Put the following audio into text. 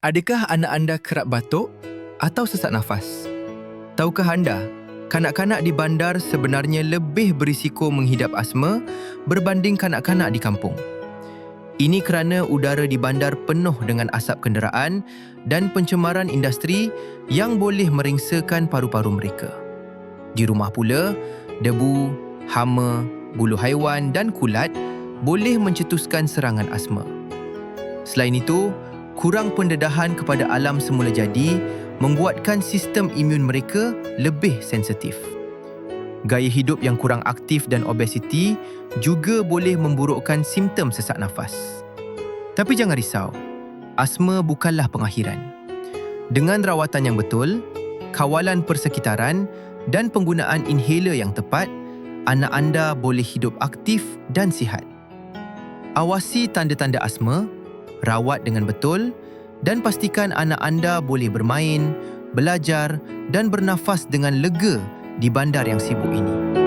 Adakah anak anda kerap batuk atau sesak nafas? Tahukah anda, kanak-kanak di bandar sebenarnya lebih berisiko menghidap asma berbanding kanak-kanak di kampung. Ini kerana udara di bandar penuh dengan asap kenderaan dan pencemaran industri yang boleh meringsakan paru-paru mereka. Di rumah pula, debu, hama, bulu haiwan dan kulat boleh mencetuskan serangan asma. Selain itu, kurang pendedahan kepada alam semula jadi membuatkan sistem imun mereka lebih sensitif. Gaya hidup yang kurang aktif dan obesiti juga boleh memburukkan simptom sesak nafas. Tapi jangan risau, asma bukanlah pengakhiran. Dengan rawatan yang betul, kawalan persekitaran dan penggunaan inhaler yang tepat, anak anda boleh hidup aktif dan sihat. Awasi tanda-tanda asma, rawat dengan betul dan pastikan anak anda boleh bermain, belajar dan bernafas dengan lega di bandar yang sibuk ini.